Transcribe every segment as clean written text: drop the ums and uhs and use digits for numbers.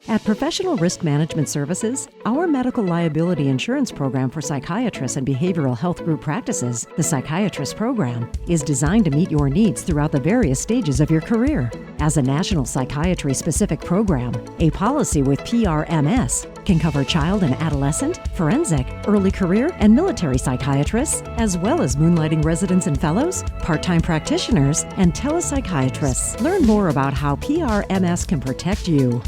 At Professional Risk Management Services, our medical liability insurance program for psychiatrists and behavioral health group practices, the Psychiatrist Program, is designed to meet your needs throughout the various stages of your career. As a national psychiatry-specific program, a policy with PRMS can cover child and adolescent, forensic, early career, and military psychiatrists, as well as moonlighting residents and fellows, part-time practitioners, and telepsychiatrists. Learn more about how PRMS can protect you.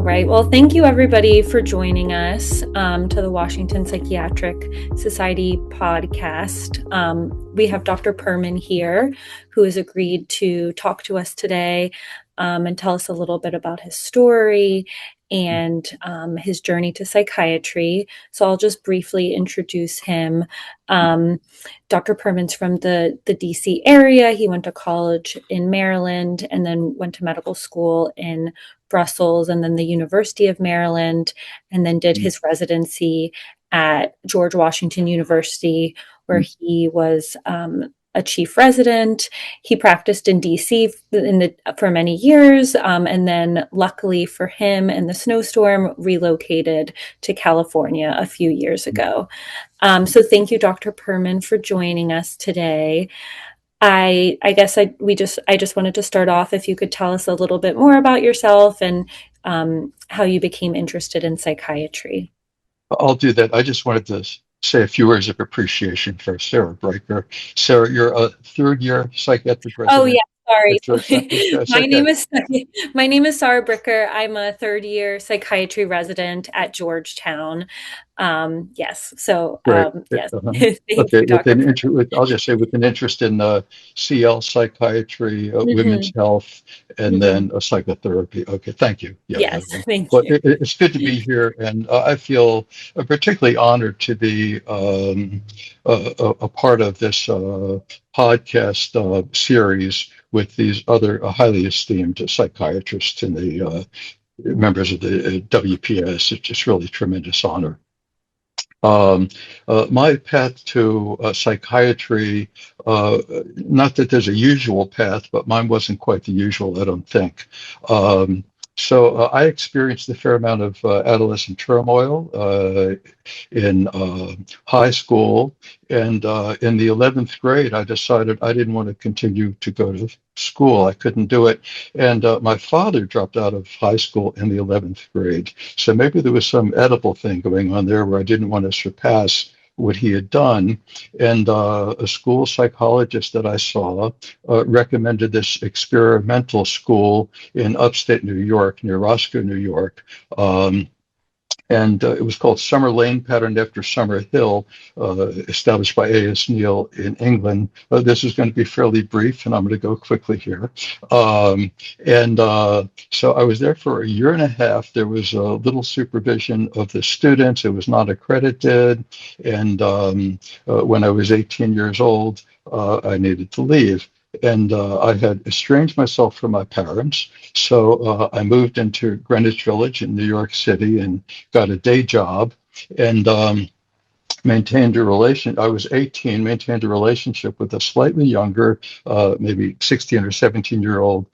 Right. Well, thank you everybody for joining us to the Washington Psychiatric Society podcast. We have Dr. Perman here, who has agreed to talk to us today and tell us a little bit about his story and his journey to psychiatry. So I'll just briefly introduce him. Dr. Perman's from the DC area. He went to college in Maryland and then went to medical school in Brussels and then the University of Maryland, and then did his residency at George Washington University, where he was a chief resident. He practiced in DC for many years, and then luckily for him and the snowstorm relocated to California a few years ago. So thank you, Dr. Perman, for joining us today. I just wanted to start off, if you could tell us a little bit more about yourself and how you became interested in psychiatry. I'll do that. I just wanted to say a few words of appreciation for Sarah Breaker. Sarah, you're a third-year psychiatric resident. Oh yeah, sorry. My Okay. name is Sarah Bricker. I'm a third-year psychiatry resident at Georgetown. Yes. So yes. Thank you, Dr. I'll just say with an interest in CL psychiatry, women's health, and then psychotherapy. Okay, thank you. Yeah, yes, thank you. It's good to be here, and I feel particularly honored to be a part of this podcast series with these other highly esteemed psychiatrists and the members of the WPS. It's just really a tremendous honor. My path to psychiatry, not that there's a usual path, but mine wasn't quite the usual, I don't think. So I experienced a fair amount of adolescent turmoil in high school, and in the 11th grade, I decided I didn't want to continue to go to school. I couldn't do it, and my father dropped out of high school in the 11th grade. So maybe there was some edible thing going on there where I didn't want to surpass what he had done. And a school psychologist that I saw recommended this experimental school in upstate New York, near Roscoe, New York. And it was called Summer Lane, patterned after Summer Hill, established by A.S. Neal in England. This is going to be fairly brief, and I'm going to go quickly here. So I was there for a year and a half. There was a little supervision of the students. It was not accredited. And when I was 18 years old, I needed to leave. And I had estranged myself from my parents. So I moved into Greenwich Village in New York City and got a day job and maintained a relation. I was 18, maintained a relationship with a slightly younger, maybe 16 or 17-year-old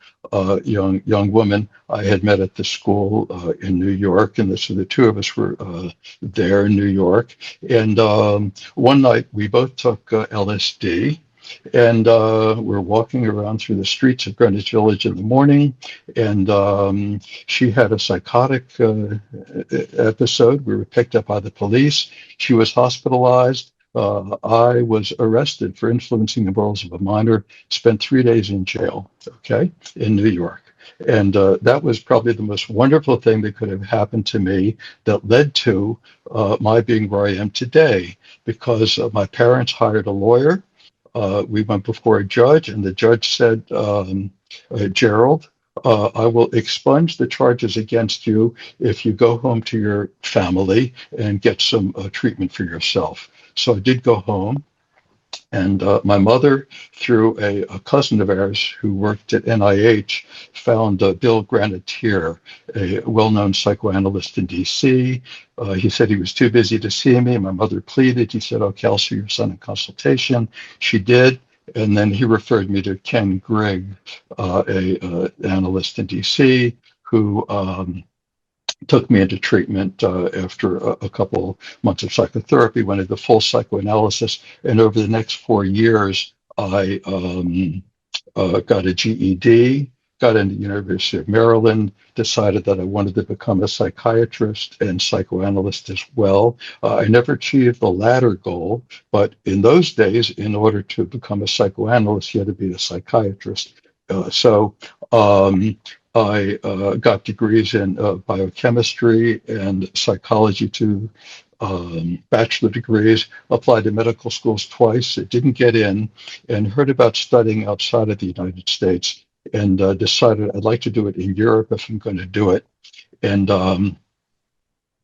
young woman I had met at the school in New York. And so the two of us were there in New York. And one night we both took LSD. And we're walking around through the streets of Greenwich Village in the morning, and she had a psychotic episode. We were picked up by the police. She was hospitalized. I was arrested for influencing the morals of a minor, spent 3 days in jail, okay, in New York. And that was probably the most wonderful thing that could have happened to me that led to my being where I am today, because my parents hired a lawyer. We went before a judge, and the judge said, Gerald, I will expunge the charges against you if you go home to your family and get some treatment for yourself. So I did go home. And my mother, through a cousin of ours who worked at NIH, found Bill Granatier, a well-known psychoanalyst in D.C. He said he was too busy to see me. My mother pleaded. He said, "Okay, I'll see your son in consultation." She did. And then he referred me to Ken Grigg, a analyst in D.C., who took me into treatment after a couple months of psychotherapy, went into full psychoanalysis, and over the next 4 years, I got a GED, got into the University of Maryland, decided that I wanted to become a psychiatrist and psychoanalyst as well. I never achieved the latter goal, but in those days, in order to become a psychoanalyst, you had to be a psychiatrist. So I got degrees in biochemistry and psychology, to bachelor degrees, applied to medical schools twice. It didn't get in, and heard about studying outside of the United States, and decided I'd like to do it in Europe if I'm going to do it. And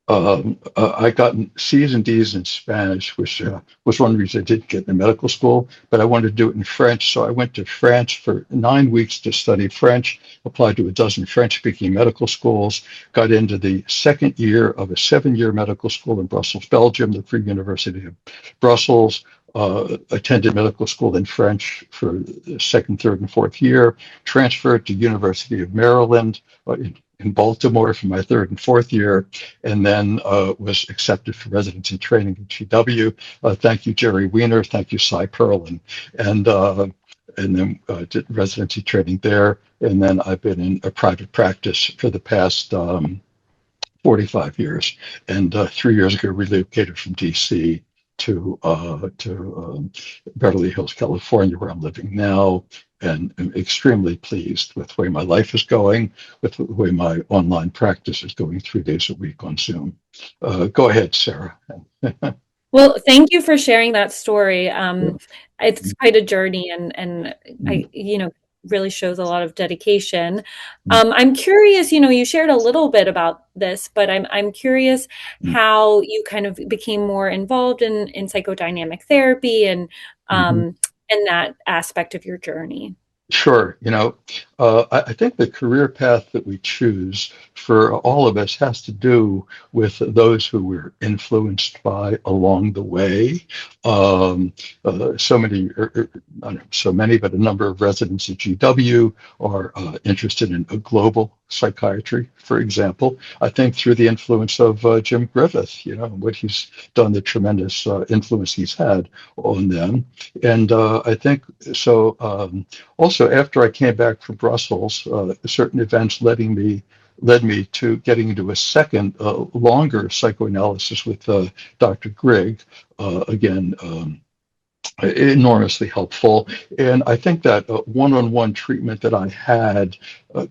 I got C's and D's in Spanish, which was one reason I didn't get into medical school, but I wanted to do it in French. So I went to France for 9 weeks to study French, applied to a dozen French-speaking medical schools, got into the second year of a 7-year medical school in Brussels, Belgium, the Free University of Brussels, attended medical school in French for the second, third, and fourth year, transferred to University of Maryland, in Baltimore for my third and fourth year, and then was accepted for residency training at GW. Thank you, Jerry Weiner. Thank you, Cy Perlin. And then did residency training there. And then I've been in a private practice for the past 45 years. And 3 years ago, relocated from DC to Beverly Hills, California, where I'm living now, and I'm extremely pleased with the way my life is going, with the way my online practice is going 3 days a week on Zoom. Go ahead, Sarah. Well, thank you for sharing that story. It's quite a journey, and I, really shows a lot of dedication. I'm curious, you shared a little bit about this, but I'm curious how you kind of became more involved in psychodynamic therapy and that aspect of your journey. Sure. I think the career path that we choose for all of us has to do with those who we're influenced by along the way. So many, not so many, but a number of residents at GW are interested in a global psychiatry, for example. I think through the influence of Jim Griffith, what he's done, the tremendous influence he's had on them. And I think so. Also, after I came back from Brussels, certain events led me to getting into a second, longer psychoanalysis with Dr. Grigg. Again, enormously helpful. And I think that one-on-one treatment that I had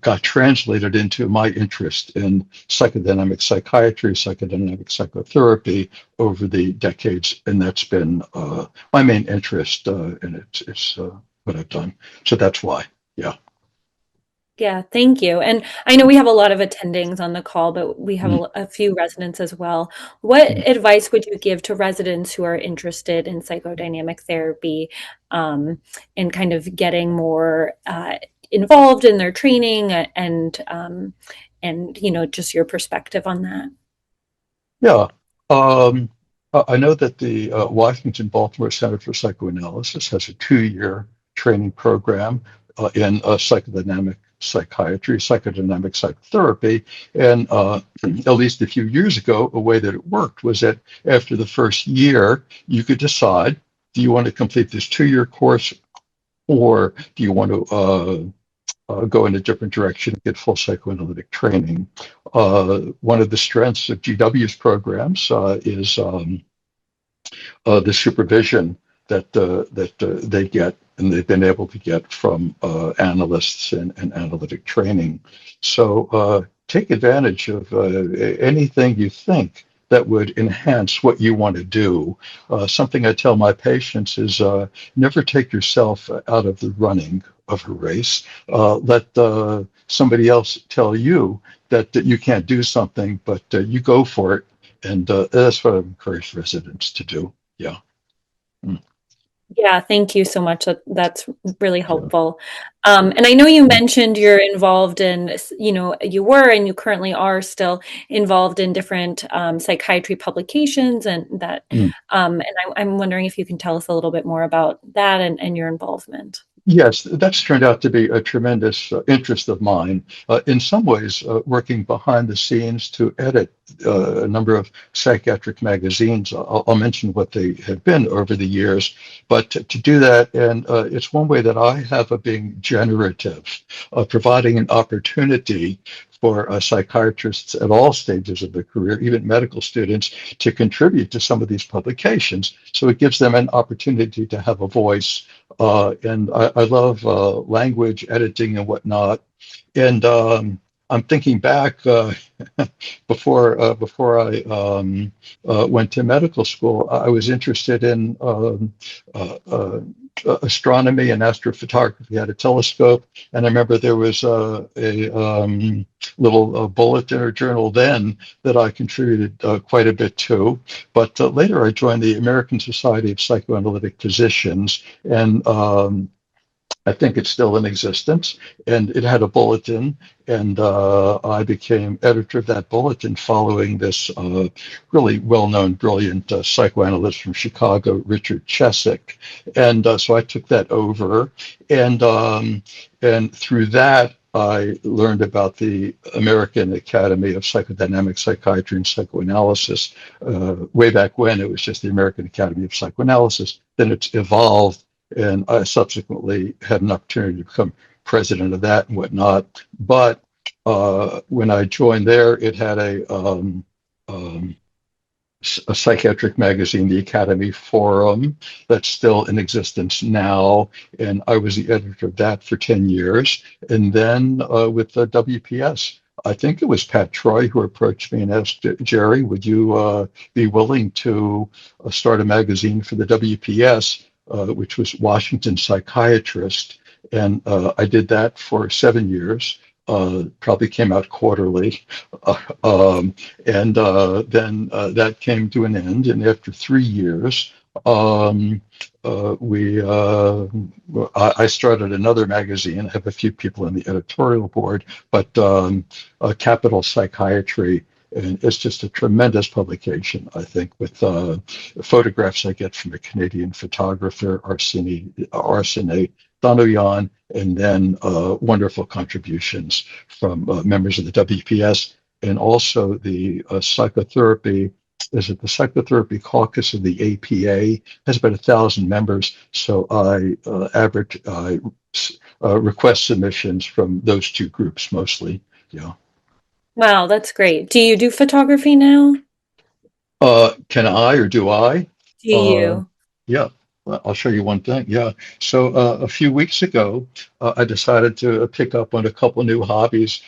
got translated into my interest in psychodynamic psychiatry, psychodynamic psychotherapy over the decades. And that's been my main interest, and it's what I've done. So that's why. Yeah. Yeah, thank you. And I know we have a lot of attendings on the call, but we have a few residents as well. What advice would you give to residents who are interested in psychodynamic therapy, and kind of getting more involved in their training and just your perspective on that? Yeah. I know that the Washington-Baltimore Center for Psychoanalysis has a 2-year training program in psychodynamic psychiatry, psychodynamic psychotherapy. And at least a few years ago, a way that it worked was that after the first year, you could decide, do you want to complete this 2-year course, or do you want to go in a different direction and get full psychoanalytic training? One of the strengths of GW's programs is the supervision that they get, and they've been able to get from analysts and analytic training. So take advantage of anything you think that would enhance what you want to do. Something I tell my patients is never take yourself out of the running of a race. Let somebody else tell you that you can't do something, but you go for it. And that's what I encourage residents to do. Yeah. Yeah, thank you so much. That's really Yeah, helpful. sure. And I know you mentioned you're involved in, you were and you currently are still involved in different psychiatry publications, and that, Mm. I'm wondering if you can tell us a little bit more about that and your involvement. Yes, that's turned out to be a tremendous interest of mine. In some ways, working behind the scenes to edit a number of psychiatric magazines. I'll mention what they have been over the years, but to do that, and it's one way that I have of being generative, providing an opportunity for psychiatrists at all stages of their career, even medical students, to contribute to some of these publications. So it gives them an opportunity to have a voice, and I love language editing and whatnot. And I'm thinking back before I went to medical school, I was interested in astronomy and astrophotography. I had a telescope, and I remember there was a little bulletin or journal then that I contributed quite a bit to. But later, I joined the American Society of Psychoanalytic Physicians, and I think it's still in existence, and it had a bulletin, and I became editor of that bulletin following this really well-known, brilliant psychoanalyst from Chicago, Richard Chesick, and so I took that over, and through that. I learned about the American Academy of Psychodynamic Psychiatry and Psychoanalysis. Way back when it was just the American Academy of Psychoanalysis. Then it's evolved, and I subsequently had an opportunity to become president of that and whatnot. But when I joined there, it had um, a psychiatric magazine, the Academy Forum, that's still in existence now, and I was the editor of that for 10 years. And then with the WPS, I think it was Pat Troy who approached me and asked, Jerry, would you be willing to start a magazine for the WPS, which was Washington Psychiatrist? And I did that for 7 years. Probably came out quarterly. Uh, um, and then that came to an end. And after 3 years, um, I started another magazine. I have a few people on the editorial board, but Capital Psychiatry. And it's just a tremendous publication, I think, with photographs I get from a Canadian photographer, Arsene Donoyan, and then wonderful contributions from members of the WPS, and also the psychotherapy. Is it the Psychotherapy Caucus of the APA? Has about 1,000 members. So I request submissions from those two groups mostly. Yeah. Wow, that's great. Do you do photography now? Can I or do I? Do Uh, you? yeah, well, I'll show you one thing. Yeah. So a few weeks ago, I decided to pick up on a couple new hobbies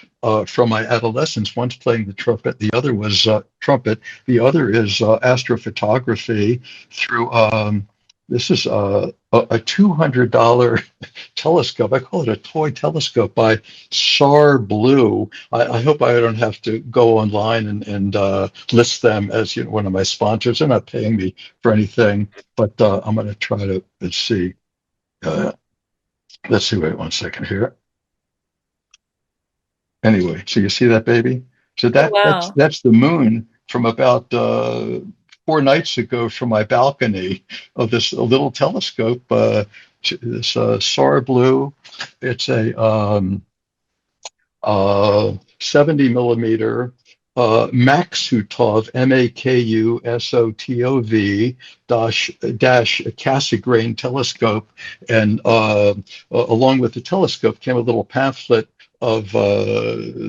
from my adolescence. One's playing the trumpet. The other was trumpet. The other is astrophotography through. This is a $200 telescope. I call it a toy telescope by SAR Blue. I hope I don't have to go online and list them as one of my sponsors. They're not paying me for anything, but I'm going to try to see. Uh, let's see. Wait 1 second here. Anyway, so you see that baby? So Oh, that's wow. that's the moon from about 4 nights ago from my balcony of this little telescope. This SAR Blue. It's a 70 millimeter Maksutov, Makusotov dash Cassegrain telescope, and along with the telescope came a little pamphlet of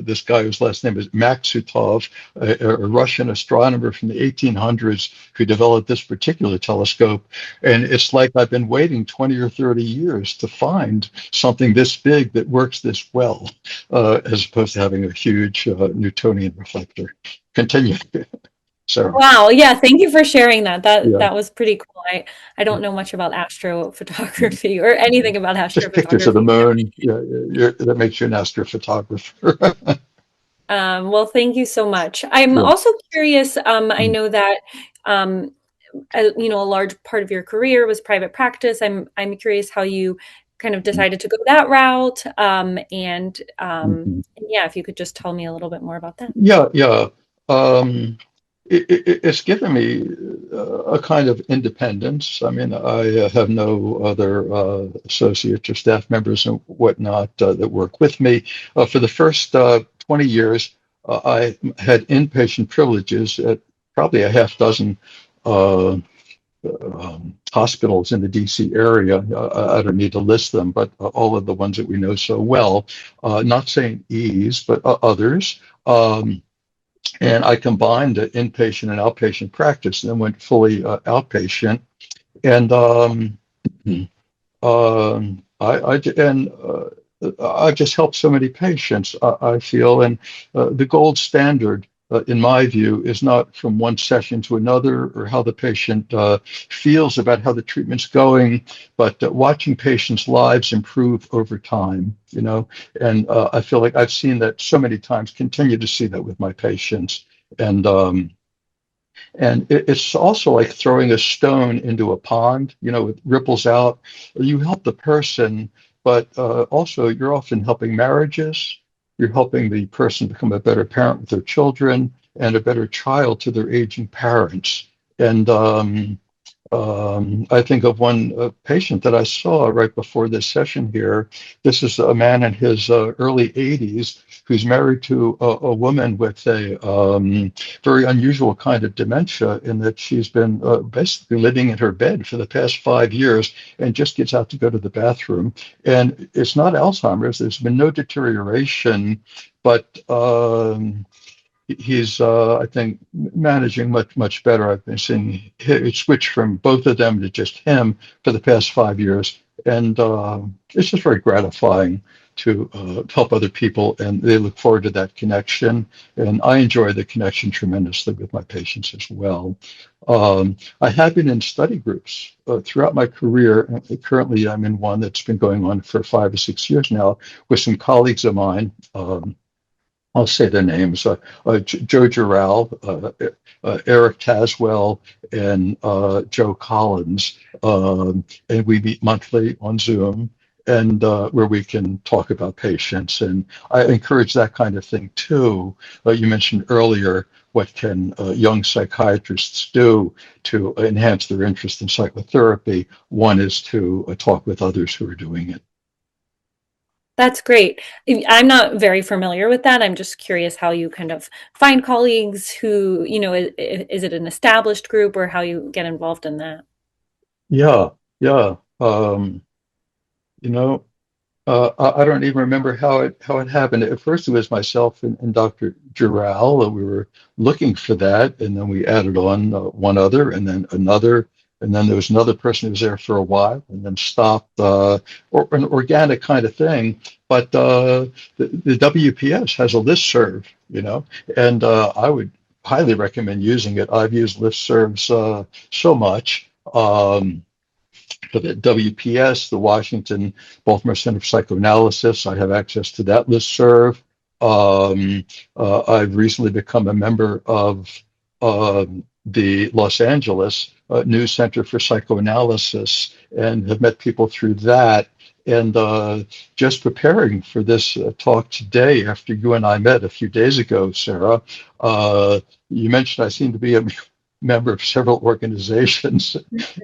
this guy whose last name is Maksutov, a Russian astronomer from the 1800s who developed this particular telescope. And it's like I've been waiting 20 or 30 years to find something this big that works this well, as opposed to having a huge Newtonian reflector. Continue, Sarah. Wow. Yeah, thank you for sharing that. That Yeah, that was pretty cool. I don't know much about astrophotography or yeah. anything about Just pictures of the astrophotography. moon. Yeah, that makes you an astrophotographer. Well, thank you so much. I'm Sure. also curious, I Mm. know that um, a large part of your career was private practice. I'm curious how you kind of decided to go that route. Mhm. And yeah, if you could just tell me a little bit more about that. Yeah, yeah. Um, it's given me a kind of independence. I mean, I have no other associates or staff members and whatnot that work with me. For the first 20 years, I had inpatient privileges at probably a half dozen uh, hospitals in the DC area. I don't need to list them, but all of the ones that we know so well, not saying E's, but others. And I combined inpatient and outpatient practice and then went fully outpatient. And I just helped so many patients, I feel. And the gold standard, in my view, is not from one session to another or how the patient feels about how the treatment's going, but watching patients' lives improve over time, you know. And I feel like I've seen that so many times, continue to see that with my patients. And it's also like throwing a stone into a pond, you know, it ripples out. You help the person, but also you're often helping marriages. You're helping the person become a better parent with their children and a better child to their aging parents. And I think of one patient that I saw right before this session here. This is a man in his early 80s who's married to a woman with a very unusual kind of dementia in that she's been basically living in her bed for the past 5 years and just gets out to go to the bathroom. And it's not Alzheimer's. There's been no deterioration, but he's I think managing much better. I've been seeing it switch from both of them to just him for the past 5 years, and it's just very gratifying to help other people, and they look forward to that connection. And I enjoy the connection tremendously with my patients as well. I have been in study groups throughout my career. Currently, I'm in one that's been going on for 5 or 6 years now with some colleagues of mine. I'll say their names, Joe Gerald, Eric Taswell, and Joe Collins. And we meet monthly on Zoom and where we can talk about patients. And I encourage that kind of thing too. You mentioned earlier, what can young psychiatrists do to enhance their interest in psychotherapy? One is to talk with others who are doing it. That's great. I'm not very familiar with that. I'm just curious how you kind of find colleagues who, is it an established group or how you get involved in that? Yeah, yeah. You know, I don't even remember how it happened. At first, it was myself and Dr. Gerald. We were looking for that, and then we added on one other, and then another, and then there was another person who was there for a while, and then stopped, or an organic kind of thing. But the WPS has a listserv, you know, and I would highly recommend using it. I've used listservs so much. For the WPS, the Washington Baltimore Center for Psychoanalysis. I have access to that listserv. I've recently become a member of the Los Angeles News Center for Psychoanalysis and have met people through that. And just preparing for this talk today, after you and I met a few days ago, Sarah, you mentioned I seem to be a member of several organizations,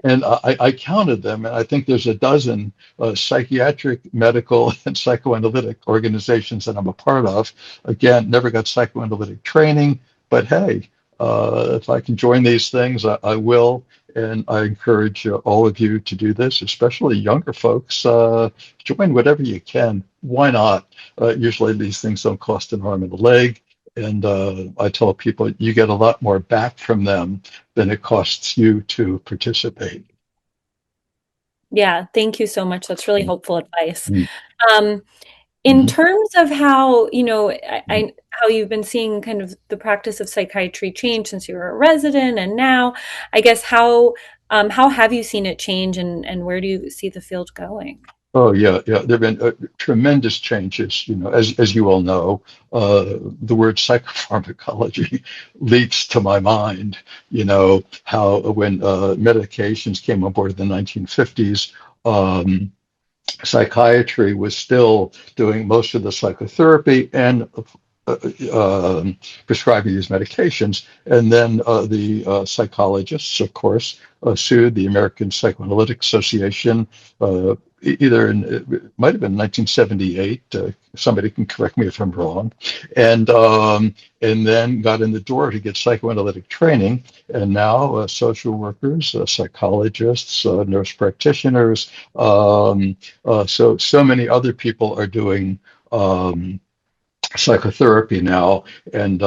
and I counted them, and I think there's a dozen psychiatric, medical, and psychoanalytic organizations that I'm a part of. Again, never got psychoanalytic training, but hey, if I can join these things, I will. And I encourage all of you to do this, especially younger folks. Join whatever you can. Why not? Usually these things don't cost an arm and a leg. And I tell people you get a lot more back from them than it costs you to participate. Yeah, thank you so much. That's really helpful advice. Mm-hmm. Um, in terms of how, how you've been seeing kind of the practice of psychiatry change since you were a resident and now, I guess how have you seen it change and where do you see the field going? Oh yeah, yeah. There have been tremendous changes. As you all know, the word psychopharmacology leaps to my mind. How when medications came on board in the 1950s, um, psychiatry was still doing most of the psychotherapy and uh, prescribing these medications. And then the psychologists, of course, sued the American Psychoanalytic Association. Either in it might have been 1978. Somebody can correct me if I'm wrong, and then got in the door to get psychoanalytic training. And now social workers, psychologists, nurse practitioners, so many other people are doing um, psychotherapy now, and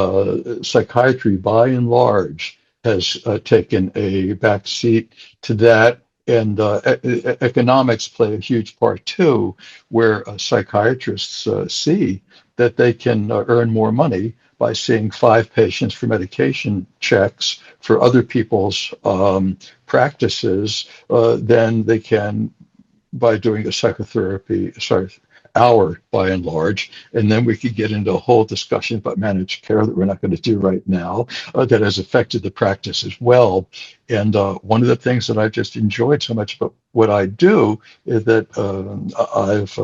psychiatry, by and large, has taken a back seat to that. And economics play a huge part too, where psychiatrists see that they can earn more money by seeing five patients for medication checks for other people's practices than they can by doing a psychotherapy, sorry, hour by and large. And then we could get into a whole discussion about managed care that we're not going to do right now, that has affected the practice as well. And one of the things that I've just enjoyed so much about what I do is that I've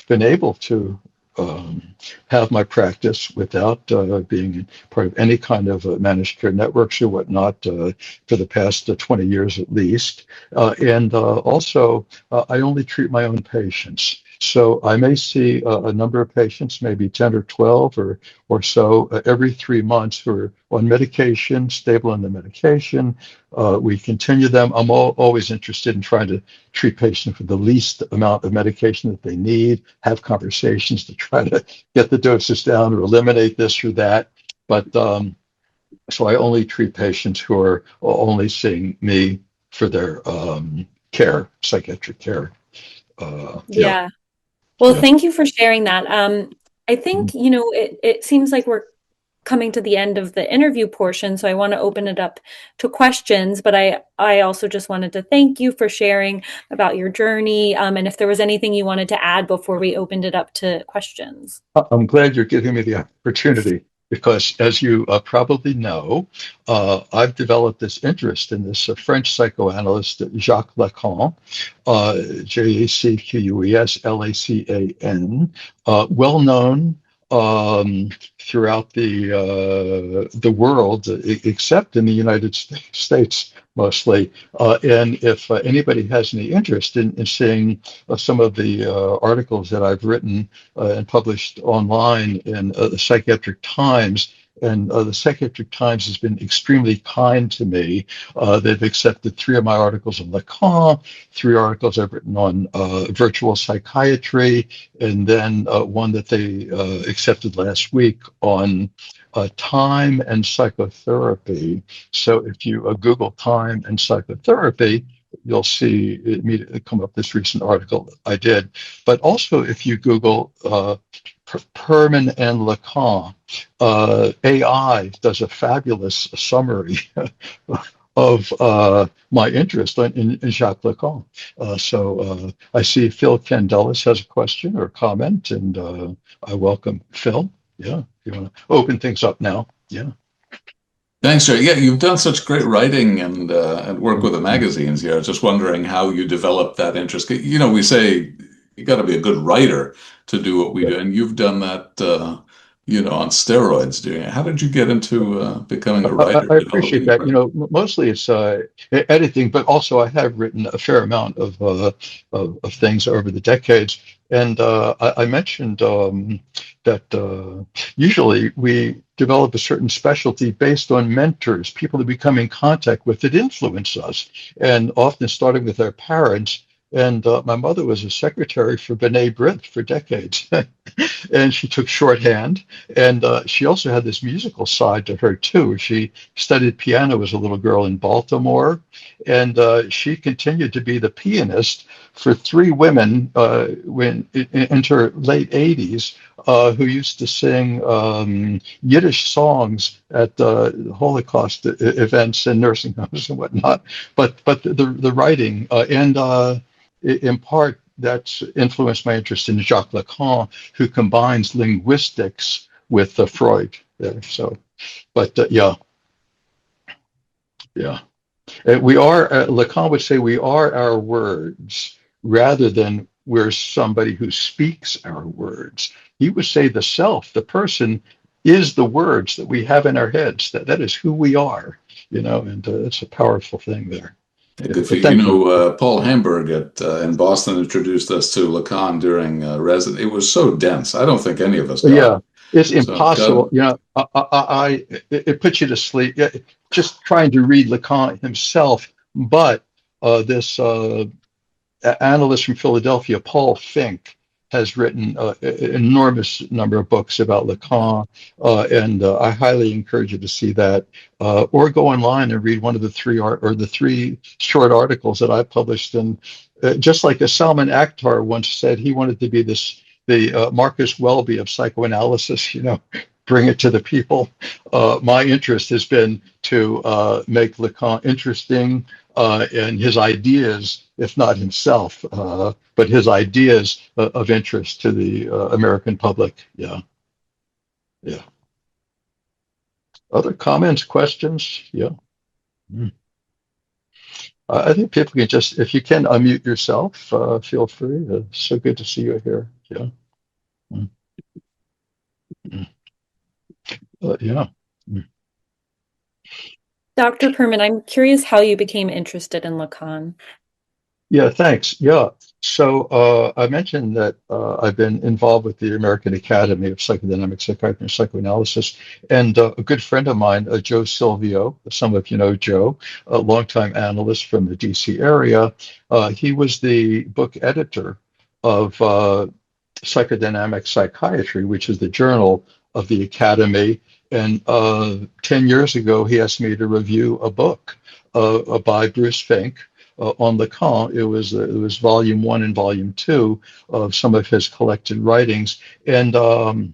been able to um, have my practice without being part of any kind of managed care networks or whatnot for the past 20 years at least. And also, I only treat my own patients. So I may see a number of patients, maybe 10 or 12 or so every 3 months who are on medication, stable on the medication. We continue them. I'm always interested in trying to treat patients with the least amount of medication that they need, have conversations to try to get the doses down or eliminate this or that. But so I only treat patients who are only seeing me for their care, psychiatric care. Yeah, Yeah. Well, yeah. thank you for sharing that. I think, it seems like we're coming to the end of the interview portion, so I want to open it up to questions, but I also just wanted to thank you for sharing about your journey, and if there was anything you wanted to add before we opened it up to questions. I'm glad you're giving me the opportunity because, as you probably know, I've developed this interest in this French psychoanalyst, Jacques Lacan, Jacqueus, well known throughout the world, except in the United States mostly. And if anybody has any interest in seeing some of the articles that I've written and published online in the Psychiatric Times. And the Psychiatric Times has been extremely kind to me. They've accepted three of my articles on Lacan, three articles I've written on virtual psychiatry, and then one that they accepted last week on time and psychotherapy. So if you Google time and psychotherapy, you'll see immediately come up this recent article I did. But also, if you Google Perman and Lacan, AI does a fabulous summary of my interest in Jacques Lacan. So I see Phil Candelis has a question or comment, and I welcome Phil. Yeah, you want to open things up now? Yeah. Thanks, Jerry. Yeah, you've done such great writing and work with the magazines here. I was just wondering how you developed that interest. We say you got to be a good writer to do what we do, and you've done that, on steroids doing it. How did you get into becoming a writer, I appreciate developing? that. Mostly it's editing, but also I have written a fair amount of things over the decades. And I mentioned that usually we develop a certain specialty based on mentors, people that we come in contact with that influence us, and often starting with our parents. And my mother was a secretary for B'nai B'rith for decades, and she took shorthand. And she also had this musical side to her too. She studied piano as a little girl in Baltimore, and she continued to be the pianist for three women when into her late 80s who used to sing Yiddish songs at Holocaust events and nursing homes and whatnot. But the writing and in part that's influenced my interest in Jacques Lacan, who combines linguistics with Freud. So, but yeah, yeah. We are, Lacan would say, we are our words rather than we're somebody who speaks our words. He would say the self, the person, is the words that we have in our heads. That is who we are, and it's a powerful thing there. Yeah, good for But you. thank you. Paul Hamburg in Boston introduced us to Lacan during resident. It was so dense. I don't think any of us got Yeah, it. it's So impossible. God, It puts you to sleep. Yeah, just trying to read Lacan himself. But this analyst from Philadelphia, Paul Fink, has written an enormous number of books about Lacan, and I highly encourage you to see that, or go online and read one of the three short articles that I published. And just like Salman Akhtar once said, he wanted to be the Marcus Welby of psychoanalysis. Bring it to the people. My interest has been to make Lacan interesting, and his ideas, if not himself, but his ideas of interest to the American public. Yeah, yeah. Other comments, questions? Yeah. Mm. I think people can just, if you can unmute yourself, feel free. So good to see you here. Yeah. Mm. Mm. Yeah. Mm. Dr. Perman, I'm curious how you became interested in Lacan. Yeah, thanks. Yeah. So I mentioned that I've been involved with the American Academy of Psychodynamic Psychiatry and Psychoanalysis, and a good friend of mine, Joe Silvio, some of you know Joe, a longtime analyst from the DC area. He was the book editor of Psychodynamic Psychiatry, which is the journal of the Academy. And 10 years ago, he asked me to review a book by Bruce Fink on Lacan. It was volume 1 and volume 2 of some of his collected writings. And the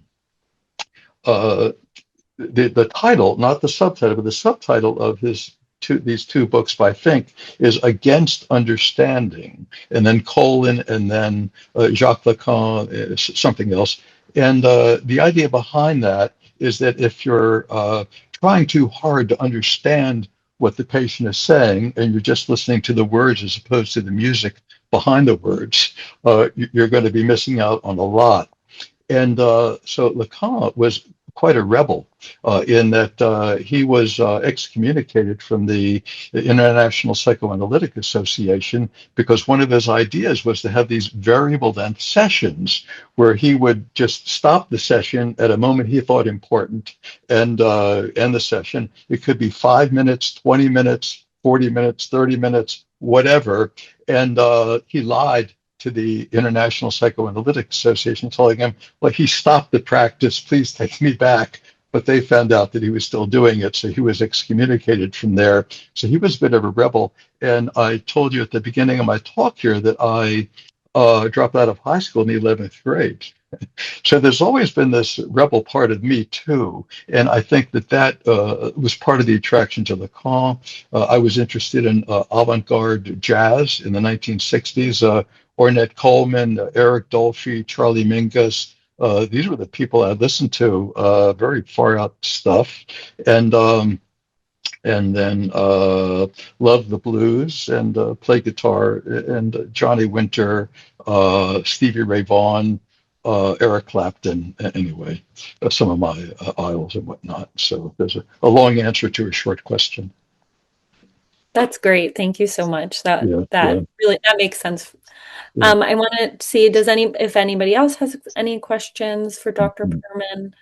title, not the subtitle, but the subtitle of these two books by Fink is Against Understanding, and then colon, and then Jacques Lacan, something else. And the idea behind that is that if you're trying too hard to understand what the patient is saying, and you're just listening to the words as opposed to the music behind the words, you're going to be missing out on a lot. And so Lacan was quite a rebel in that he was excommunicated from the International Psychoanalytic Association because one of his ideas was to have these variable length sessions where he would just stop the session at a moment he thought important and end the session. It could be 5 minutes, 20 minutes, 40 minutes, 30 minutes, whatever. And he lied to the International Psychoanalytic Association, telling him, well, he stopped the practice, please take me back. But they found out that he was still doing it, so he was excommunicated from there. So he was a bit of a rebel. And I told you at the beginning of my talk here that I dropped out of high school in the 11th grade. So there's always been this rebel part of me too, and I think that was part of the attraction to Lacan. I was interested in avant-garde jazz in the 1960s. Ornette Coleman, Eric Dolphy, Charlie Mingus. These were the people I listened to, very far out stuff, and then loved the blues and played guitar, and Johnny Winter, Stevie Ray Vaughan, Eric Clapton. Anyway, some of my idols and whatnot. So there's a long answer to a short question. That's great. Thank you so much. That Yeah. really makes sense. Yeah. I want to see if anybody else has any questions for Dr. Perman.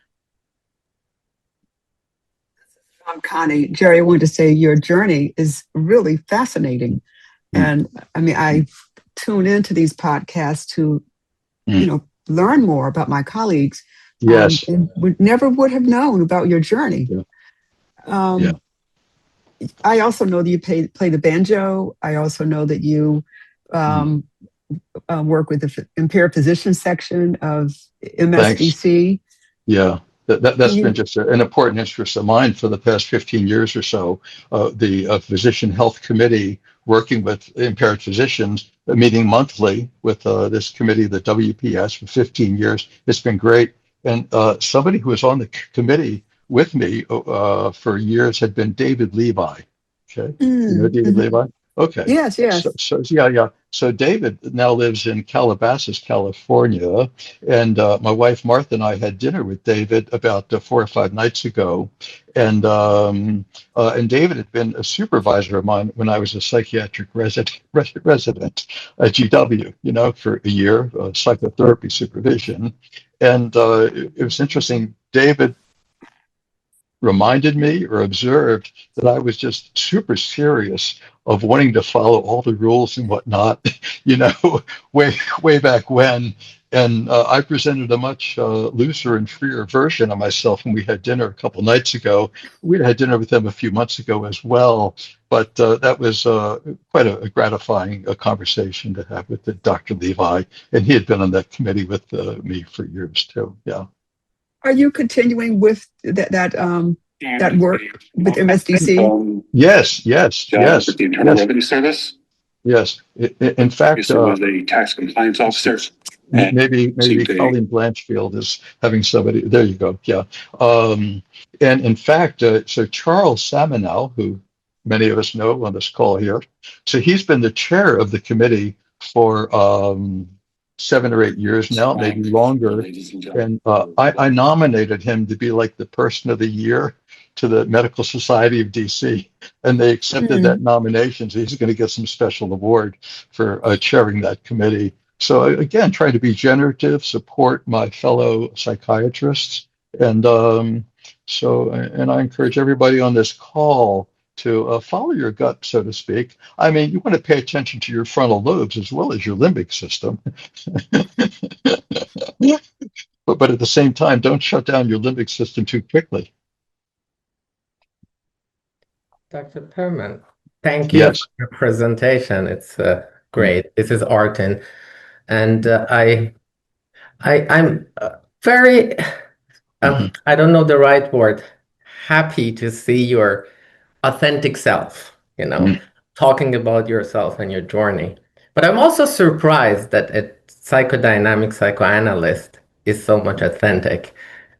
Connie, Jerry, I wanted to say your journey is really fascinating. And I mean, I tune into these podcasts to, learn more about my colleagues. Yes. And never would have known about your journey. Yeah. I also know that you play the banjo. I also know that you work with the impaired physician section of MSDC. Thanks. Yeah. That's been just an important interest of mine for the past 15 years or so. The Physician Health Committee working with impaired physicians, meeting monthly with this committee, the WPS, for 15 years. It's been great. And somebody who was on the committee with me for years had been David Levi. Okay, you know David Levi? Okay. Yes, yes. So yeah, yeah. So David now lives in Calabasas, California, and my wife Martha and I had dinner with David about 4 or 5 nights ago, and David had been a supervisor of mine when I was a psychiatric resident at GW, you know, for a year, psychotherapy supervision, and it was interesting. David reminded me or observed that I was just super serious of wanting to follow all the rules and whatnot, you know, way back when. And I presented a much looser and freer version of myself when we had dinner a couple nights ago. We had dinner with them a few months ago as well, but that was quite a gratifying conversation to have with Dr. Levi, and he had been on that committee with me for years too. Yeah. Are you continuing with that work with MSDC? Yes, yes, yes. With the Internal Yes. Revenue Service. Yes. In fact, Was a tax compliance officer. maybe Colleen Blanchfield is having somebody. There you go. Yeah. And in fact, so Charles Saminow, who many of us know on this call here, so he's been the chair of the committee for 7 or 8 years now, maybe longer. And I nominated him to be like the person of the year to the Medical Society of DC, and they accepted that nomination. So he's going to get some special award for chairing that committee. So again, trying to be generative, support my fellow psychiatrists, and and I encourage everybody on this call to follow your gut, so to speak. I mean, you want to pay attention to your frontal lobes as well as your limbic system. but at the same time, don't shut down your limbic system too quickly. Dr. Perman, thank you for your presentation. It's great. This is Artin, and I'm very, I don't know the right word, happy to see your authentic self, you know, talking about yourself and your journey. But I'm also surprised that a psychodynamic psychoanalyst is so much authentic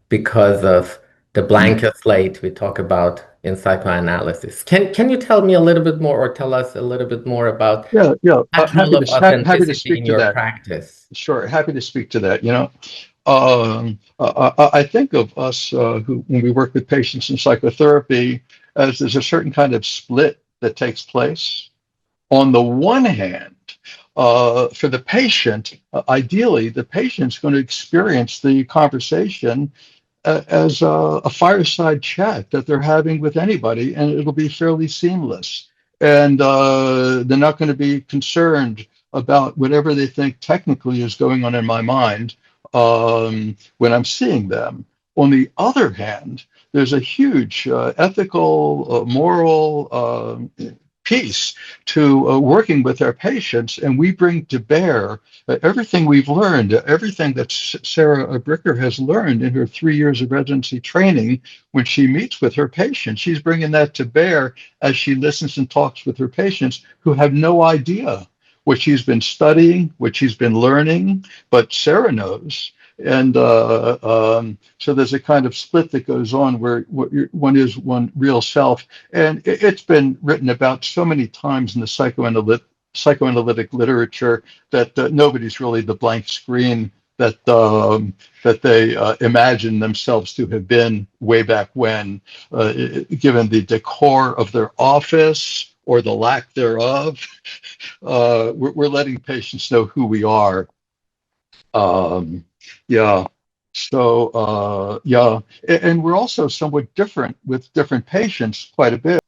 because of the blank slate we talk about in psychoanalysis. Can you tell me a little bit more, or tell us a little bit more about that level of authenticity to speak in to your that. practice? Sure, happy to speak to that. You know, I think of us who, when we work with patients in psychotherapy, as there's a certain kind of split that takes place. On the one hand, for the patient, ideally, the patient's going to experience the conversation as a fireside chat that they're having with anybody, and it'll be fairly seamless. And they're not going to be concerned about whatever they think technically is going on in my mind when I'm seeing them. On the other hand, there's a huge ethical, moral piece to working with our patients, and we bring to bear everything we've learned, everything that Sarah Bricker has learned in her 3 years of residency training. When she meets with her patients, she's bringing that to bear as she listens and talks with her patients who have no idea what she's been studying, what she's been learning, but Sarah knows. And so there's a kind of split that goes on where one is one real self. And it's been written about so many times in the psychoanalytic literature that nobody's really the blank screen that they imagine themselves to have been way back when, given the decor of their office or the lack thereof. We're letting patients know who we are. Yeah. So, and we're also somewhat different with different patients quite a bit.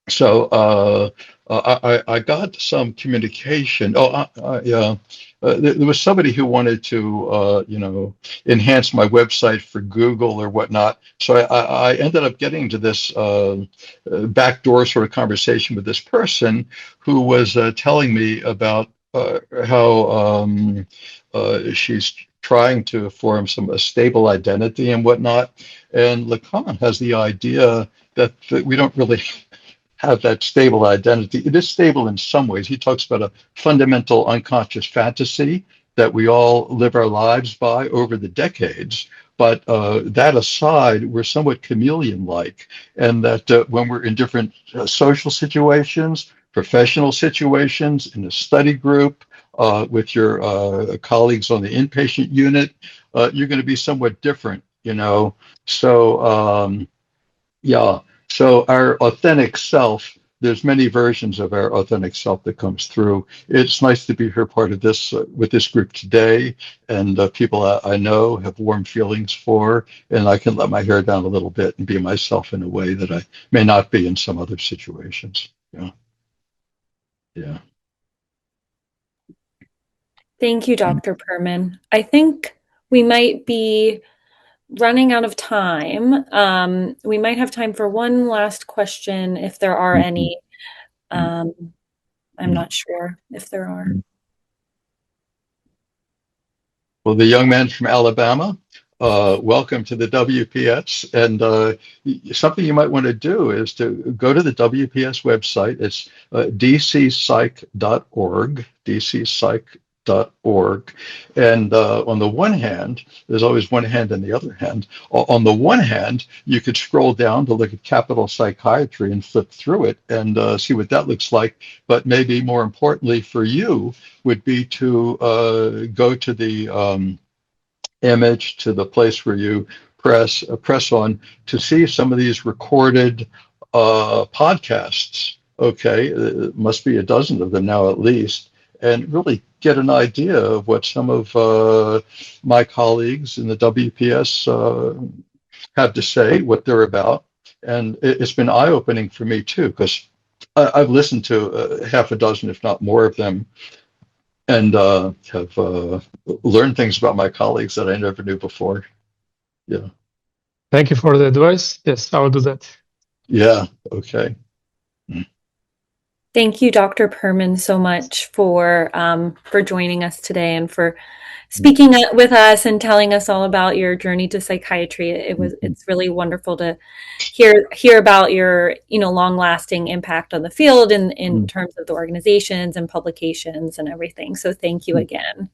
So I got some communication. There was somebody who wanted to, enhance my website for Google or whatnot. So I ended up getting to this backdoor sort of conversation with this person who was telling me about how she's trying to form a stable identity and whatnot. And Lacan has the idea that we don't really have that stable identity. It is stable in some ways. He talks about a fundamental unconscious fantasy that we all live our lives by over the decades. But that aside, we're somewhat chameleon-like, and that when we're in different social situations, professional situations, in a study group, with your colleagues on the inpatient unit, you're going to be somewhat different, you know. So, yeah. So our authentic self, there's many versions of our authentic self that comes through. It's nice to be here part of this with this group today, and people I know have warm feelings for, and I can let my hair down a little bit and be myself in a way that I may not be in some other situations. Yeah. Yeah. Thank you, Dr. Perman. I think we might be running out of time. We might have time for one last question if there are any. I'm not sure if there are. Well, the young man from Alabama, welcome to the WPS. And something you might want to do is to go to the WPS website. It's dcpsych.org, dcpsych.org. And on the one hand, there's always one hand and the other hand. On the one hand, you could scroll down to look at capital psychiatry and flip through it and see what that looks like. But maybe more importantly for you would be to go to the image, to the place where you press on to see some of these recorded podcasts. Okay, it must be a dozen of them now at least, and really get an idea of what some of my colleagues in the WPS have to say, what they're about. And it's been eye-opening for me too, because I've listened to half a dozen, if not more of them, and have learned things about my colleagues that I never knew before. Yeah. Thank you for the advice. Yes, I will do that. Yeah. Okay. Thank you, Dr. Perman, so much for joining us today and for speaking with us and telling us all about your journey to psychiatry. It's really wonderful to hear about your long-lasting impact on the field in terms of the organizations and publications and everything. So thank you again.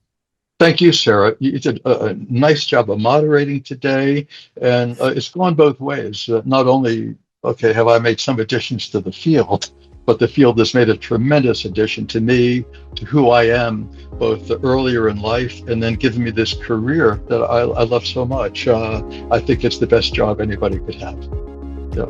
Thank you, Sarah. You did a nice job of moderating today, and it's gone both ways. Not only have I made some additions to the field, but the field has made a tremendous addition to me, to who I am, both earlier in life and then given me this career that I love so much. I think it's the best job anybody could have. Yeah.